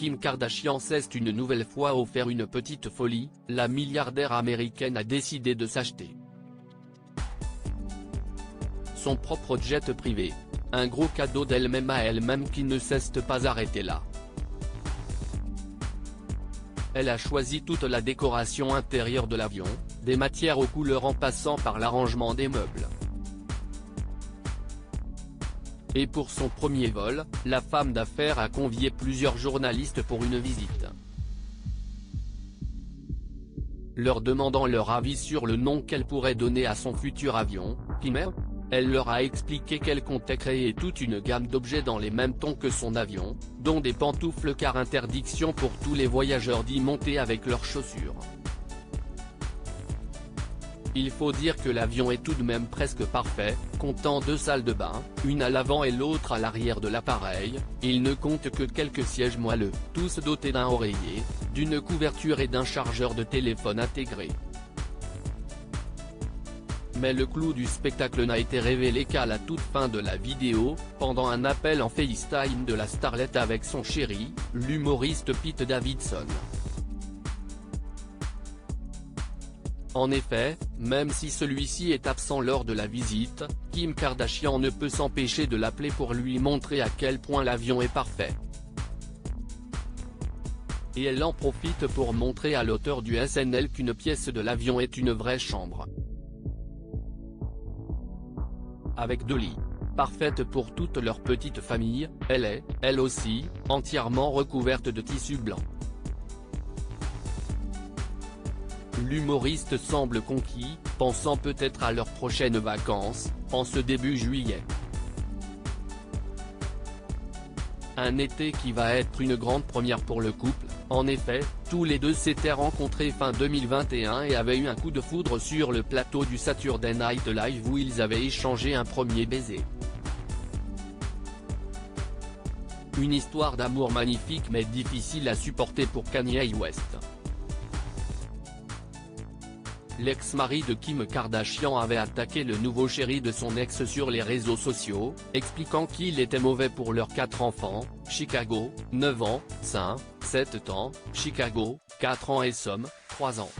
Kim Kardashian s'est une nouvelle fois offert une petite folie, la milliardaire américaine a décidé de s'acheter son propre jet privé. Un gros cadeau d'elle-même à elle-même qui ne s'est pas arrêté là. Elle a choisi toute la décoration intérieure de l'avion, des matières aux couleurs en passant par l'arrangement des meubles. Et pour son premier vol, la femme d'affaires a convié plusieurs journalistes pour une visite. Leur demandant leur avis sur le nom qu'elle pourrait donner à son futur avion, Kim, elle leur a expliqué qu'elle comptait créer toute une gamme d'objets dans les mêmes tons que son avion, dont des pantoufles car interdiction pour tous les voyageurs d'y monter avec leurs chaussures. Il faut dire que l'avion est tout de même presque parfait, comptant 2 salles de bain, une à l'avant et l'autre à l'arrière de l'appareil, il ne compte que quelques sièges moelleux, tous dotés d'un oreiller, d'une couverture et d'un chargeur de téléphone intégré. Mais le clou du spectacle n'a été révélé qu'à la toute fin de la vidéo, pendant un appel en FaceTime de la starlette avec son chéri, l'humoriste Pete Davidson. En effet, même si celui-ci est absent lors de la visite, Kim Kardashian ne peut s'empêcher de l'appeler pour lui montrer à quel point l'avion est parfait. Et elle en profite pour montrer à l'auteur du SNL qu'une pièce de l'avion est une vraie chambre. Avec 2 lits, parfaite pour toute leur petite famille, elle est, elle aussi, entièrement recouverte de tissu blanc. L'humoriste semble conquis, pensant peut-être à leurs prochaines vacances, en ce début juillet. Un été qui va être une grande première pour le couple, en effet, tous les deux s'étaient rencontrés fin 2021 et avaient eu un coup de foudre sur le plateau du Saturday Night Live où ils avaient échangé un premier baiser. Une histoire d'amour magnifique mais difficile à supporter pour Kanye West. L'ex-mari de Kim Kardashian avait attaqué le nouveau chéri de son ex sur les réseaux sociaux, expliquant qu'il était mauvais pour leurs 4 enfants, Chicago, 9 ans, St. 7 ans, Chicago, 4 ans et Somme, 3 ans.